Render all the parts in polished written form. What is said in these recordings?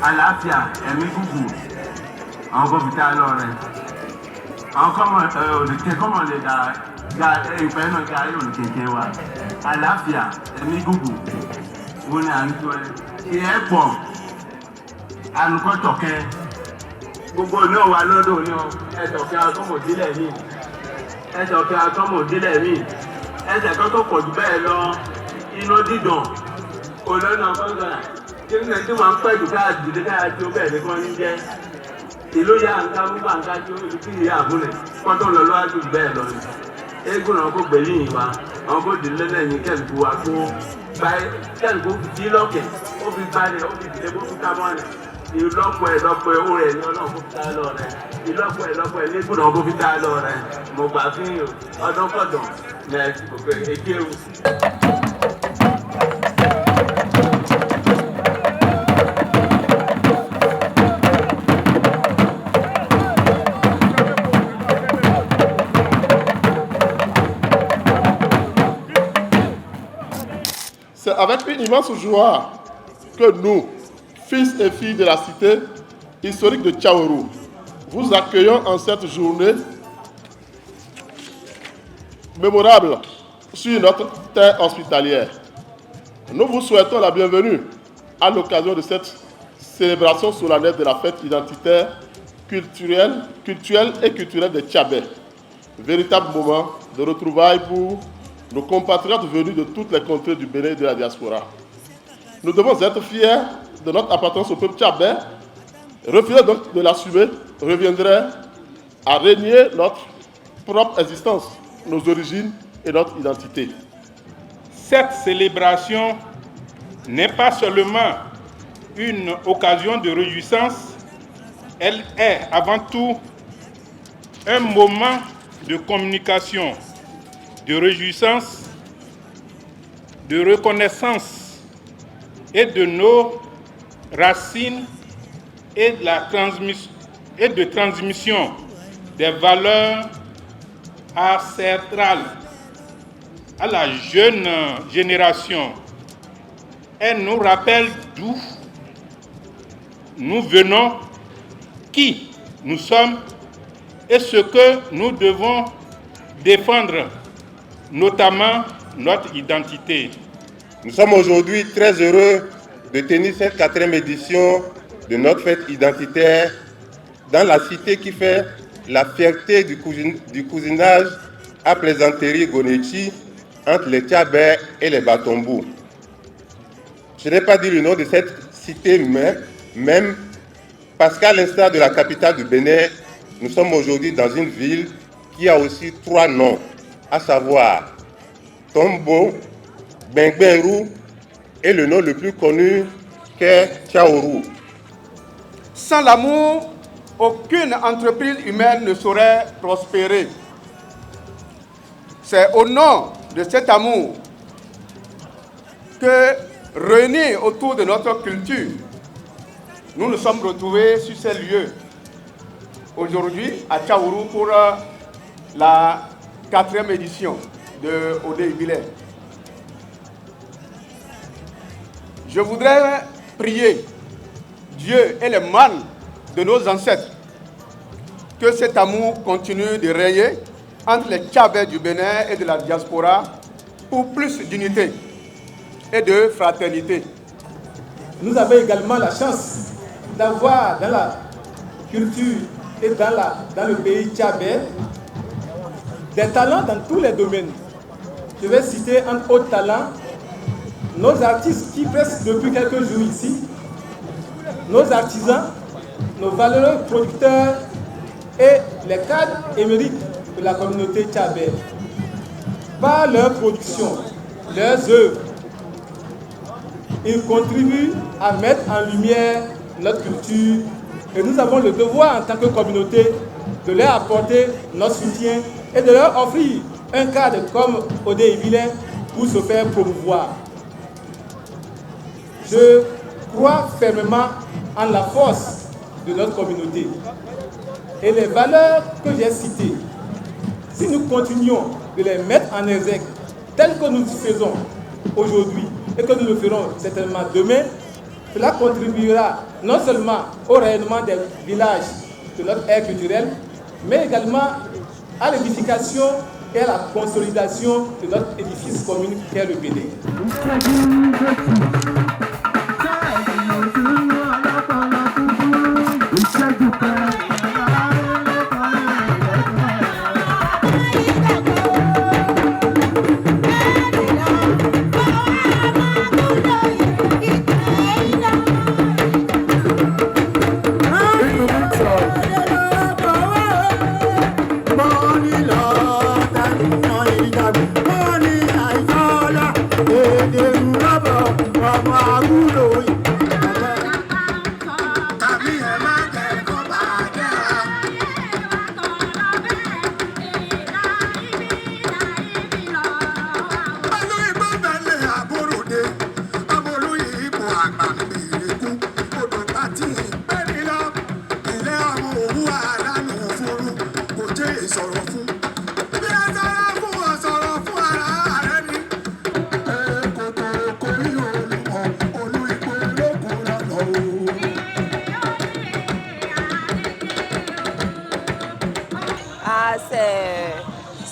Àlàáfíà ẹ̀mí gúgù àwọn gómìnà lọ́rẹ̀ àwọn kọ́mọ olùkẹ́ kọ́mọ lè ga ìfẹ́ náà ga ayé olùkẹ́kẹ́ wa àlàáfíà ẹ̀mí gúgù wọn ni à ń tó ẹ ìyẹn pọ̀ ànukọ́tọ̀kẹ́ gbogbo náà wà lọ́dọ̀ ní ọ ẹ̀tọ̀kẹ́ akọ́mọ̀dílẹ̀ mi ẹ̀tọ̀kẹ́ akọ́mọ̀dílẹ̀ mi ẹ̀sẹ̀ kan tó pọ̀ jù bẹ́ẹ̀ lọ iná dídàn olóńgbò kọ́ńgà tí wọ́n pẹ́ jù káàdì káàdì ó bẹ̀rẹ̀ kan ní jẹ́ ìlú ya nǹkan múgbà nǹkan tí ó fi ìyá àbúlẹ̀ kọ́tọ́ lọ lọ́wọ́dù bẹ́ẹ̀ lọ ni eégún náà kó gbẹ̀yìn wa àwọn kó dìde lẹ́yìn kẹ́lùkù wa kó kẹ́lùkù fi lọ́kẹ̀ ó fi balẹ̀ ó fi dìde kó fi ká mọ́lẹ̀ ìlọ́pọ̀ ẹ̀lọ́pọ̀ owó rẹ̀ ní ọlọ́run kó fi tá lọ rẹ̀ ìlọ́pọ̀ ẹ̀lọ́pọ̀ eégún náà kó fi tá lọ rẹ̀ mo gbà fún ọdún kọ̀dọ̀ C'est avec une immense joie que nous, fils et filles de la cité historique de Tchaourou, vous accueillons en cette journée mémorable sur notre terre hospitalière. Nous vous souhaitons la bienvenue à l'occasion de cette célébration solennelle de la fête identitaire, culturelle et culturelle de Tchabé. Véritable moment de retrouvailles pour nos compatriotes venus de toutes les contrées du Bénin et de la diaspora. Nous devons être fiers de notre appartenance au peuple tchabais. Refuser donc de l'assumer reviendrait à régner notre propre existence, nos origines et notre identité. Cette célébration n'est pas seulement une occasion de réjouissance, elle est avant tout un moment de communication, de réjouissance, de reconnaissance et de nos racines et de transmission des valeurs ancestrales à la jeune génération. Elle nous rappelle d'où nous venons, qui nous sommes et ce que nous devons défendre, notamment notre identité. Nous sommes aujourd'hui très heureux de tenir cette 4e édition de notre fête identitaire dans la cité qui fait la fierté du cousinage à plaisanterie Gonechi entre les Tchabais et les Batombou. Je n'ai pas dit le nom de cette cité même parce qu'à l'instar de la capitale du Bénin, nous sommes aujourd'hui dans une ville qui a aussi 3 noms, à savoir Tombo, Bengbenrou et le nom le plus connu qu'est Tchaourou. Sans l'amour, aucune entreprise humaine ne saurait prospérer. C'est au nom de cet amour que, réunis autour de notre culture, nous nous sommes retrouvés sur ces lieux aujourd'hui à Tchaourou pour la 4e édition de Odé Jubilé. Je voudrais prier Dieu et les mânes de nos ancêtres que cet amour continue de régner entre les Tchabais du Bénin et de la diaspora pour plus d'unité et de fraternité. Nous avons également la chance d'avoir dans la culture et dans le pays tchabais, des talents dans tous les domaines. Je vais citer entre autres talents nos artistes qui restent depuis quelques jours ici, nos artisans, nos valeureux producteurs et les cadres émérites de la communauté tchabais. Par leur production, leurs œuvres, ils contribuent à mettre en lumière notre culture et nous avons le devoir en tant que communauté de leur apporter notre soutien et de leur offrir un cadre comme Odé et Vilain pour se faire promouvoir. Je crois fermement en la force de notre communauté et les valeurs que j'ai citées. Si nous continuons de les mettre en exergue telles que nous le faisons aujourd'hui et que nous le ferons certainement demain, cela contribuera non seulement au rayonnement des villages de notre aire culturelle, mais également à l'édification et à la consolidation de notre édifice commun qu'est le Bénin.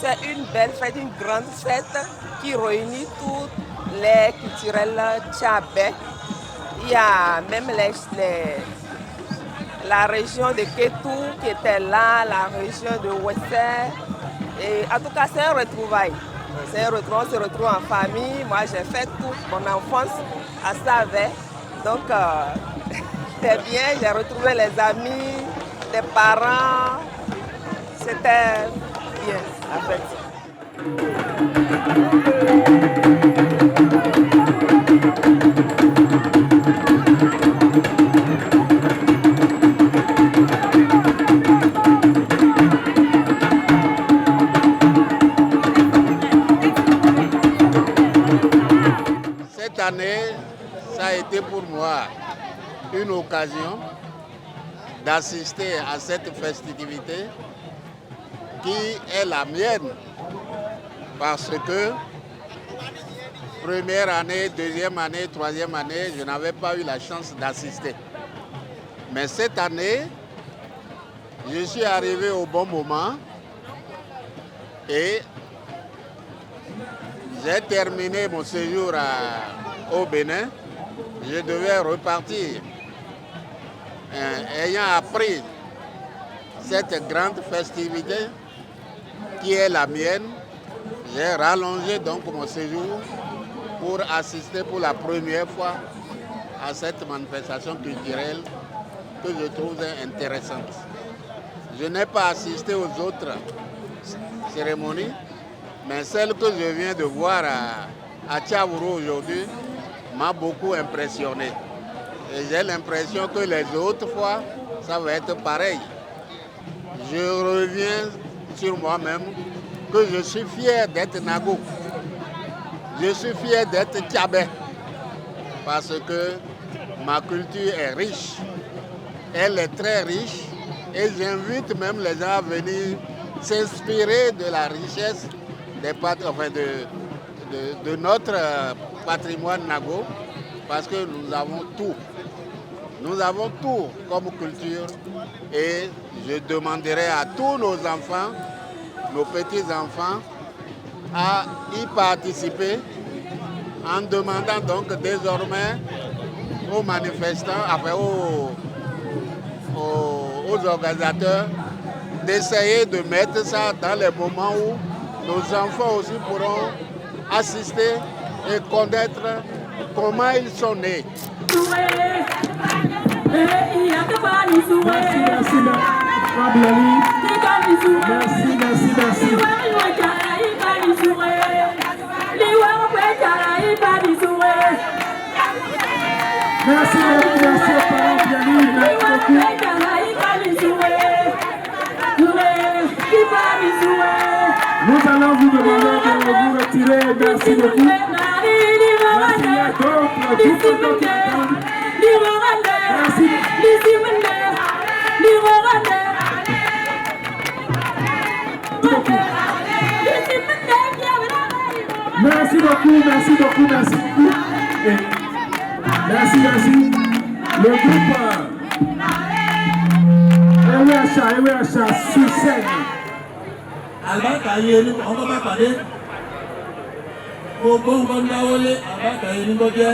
C'est une belle fête, une grande fête qui réunit tous les culturels tchabais. Il y a même la région de Kétou qui était là, la région de Ouessé. Et en tout cas, c'est un retrouvail. C'est un retrouvail, on se retrouve en famille. Moi, j'ai fait toute mon enfance à Savet. Donc, c'était bien. J'ai retrouvé les amis, les parents. C'était bien, en fait. Cette année, ça a été pour moi une occasion d'assister à cette festivité qui est la mienne parce que première année, deuxième année, troisième année, je n'avais pas eu la chance d'assister. Mais cette année, je suis arrivé au bon moment et j'ai terminé mon séjour au Bénin. Je devais repartir. Ayant appris cette grande festivité qui est la mienne, j'ai rallongé donc mon séjour pour assister pour la première fois à cette manifestation culturelle que je trouve intéressante. Je n'ai pas assisté aux autres cérémonies, mais celle que je viens de voir à Tchaourou aujourd'hui m'a beaucoup impressionné. Et j'ai l'impression que les autres fois, ça va être pareil. Je reviens sur moi-même que je suis fier d'être Nago. Je suis fier d'être Tchabé parce que ma culture est riche. Elle est très riche et j'invite même les gens à venir s'inspirer de la richesse de notre patrimoine Nago parce que nous avons tout. Nous avons tout comme culture et je demanderai à tous nos enfants, nos petits-enfants, à y participer en demandant donc désormais aux manifestants, enfin aux organisateurs d'essayer de mettre ça dans les moments où nos enfants aussi pourront assister et connaître comment ils sont nés. Merci, nous allons vous demander de vous retirer. Merci beaucoup. Merci beaucoup, merci beaucoup, merci beaucoup. Merci, merci. Le groupe EWH sur scène. Àlùbáríkà yìí ẹni ọkọ bá pàdé gbogbo nǹkan dáwọlé àlùbáríkà yìí ní gbọ́jẹ́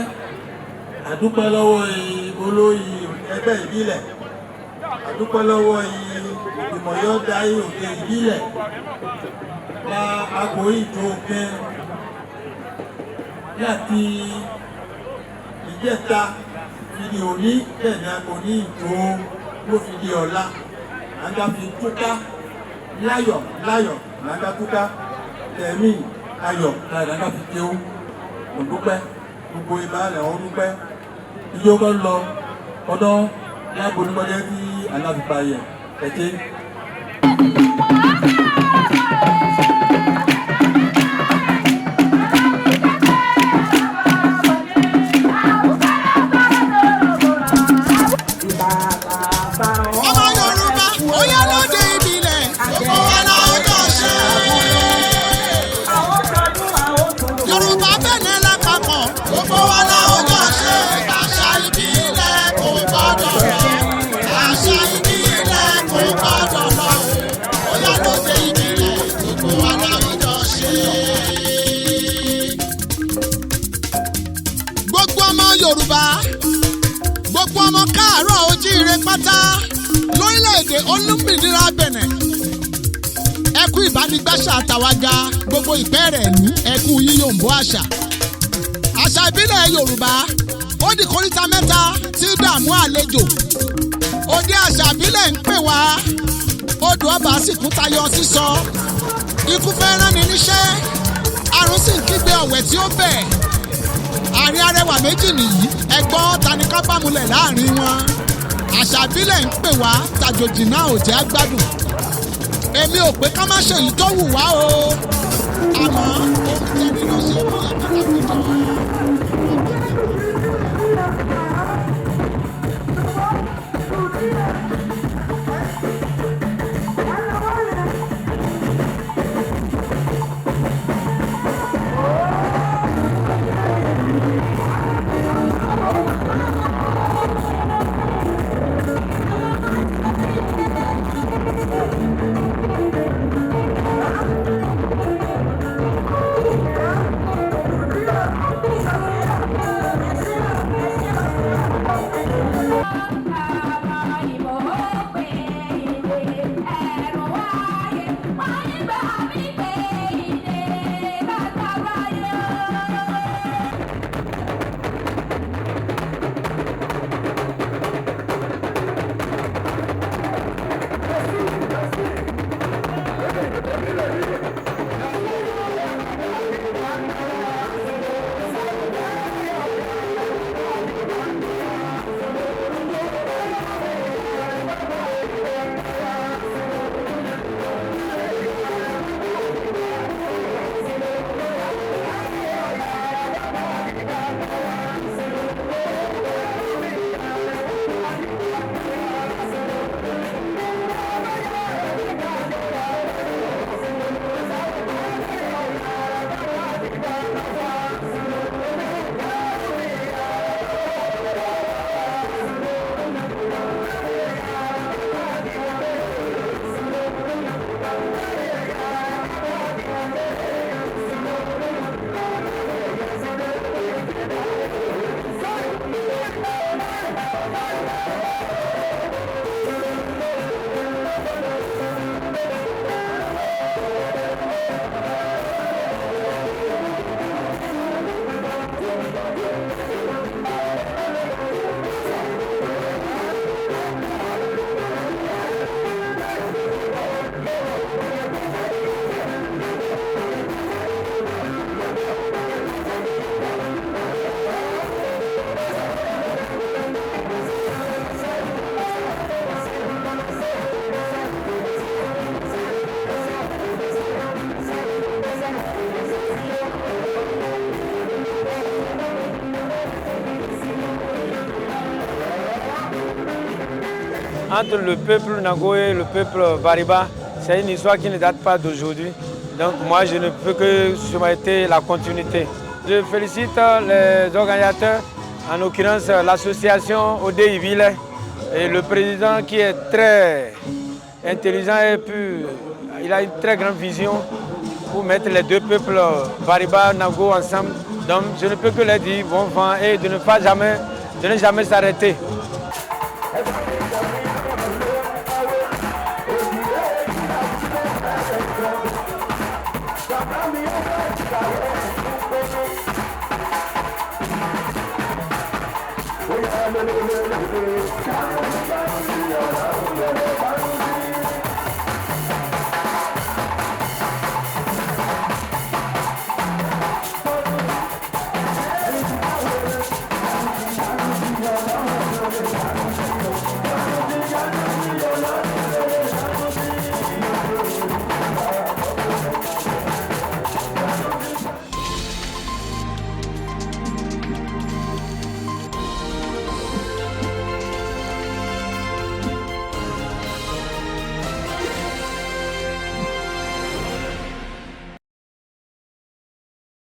àdúpẹ́ lọ́wọ́ olóyè ẹgbẹ́ ìbílẹ̀ àdúpẹ́ lọ́wọ́ ìgbìmọ̀ yóò darí òkè ìbílẹ̀ la àgbo ìjọ òkè láti ìjẹta fìdí òní tẹ̀lé àgbo ní ìjọ ló fi di ọ̀la àgbà fi túká láyọ̀ láyọ̀ làǹkà túká tẹ̀mí ayọ̀ làǹkà fi jẹun òdúpẹ́ gbogbo ìbálẹ̀ ọ̀hún dúpẹ́ ijó kan lọ ọdọ́ lágbo nígbàdé tí aláfipá yẹ ẹ̀jẹ̀. Yorùbá gbogbo ọmọ káàárọ̀ ojíire pátá lórílẹ̀‐èdè olómìnira Bẹ̀nẹ̀ ẹ kú ìbánigbàṣà àtàwága gbogbo ìpẹ́ẹ̀rẹ̀ ẹ̀lú ẹ kú yíyọ̀ǹbó àṣà ìbílẹ̀ Yorùbá ó di kóríta mẹ́ta tí dààmú àlejò òde àṣà ìbílẹ̀ ń pè wá odò ọba sì kú tayọ sísọ ikú fẹ́ rán ni níṣẹ́ àrùn sì ń kígbe ọ̀wẹ̀ tí ó bẹ̀. àárín arẹwà méjì nìyí ẹgbọ́n tani ká bá múlẹ̀ láàrin wọn àṣà ìbílẹ̀ ń pè wá tàjòjì náà ò jẹ́ gbádùn èmi ò pé ká má ṣe èyí tó wù wá o àmọ́ ohun tẹ̀lé ló ṣe wọ́n yẹ kí wọ́n fi entre le peuple Nago et le peuple Bariba, c'est une histoire qui ne date pas d'aujourd'hui. Donc moi, je ne peux que souhaiter la continuité. Je félicite les organisateurs, en l'occurrence l'association Odé Ibile et le président qui est très intelligent et il a une très grande vision pour mettre les deux peuples Bariba et Nago ensemble. Donc je ne peux que leur dire bon vent et de ne jamais s'arrêter.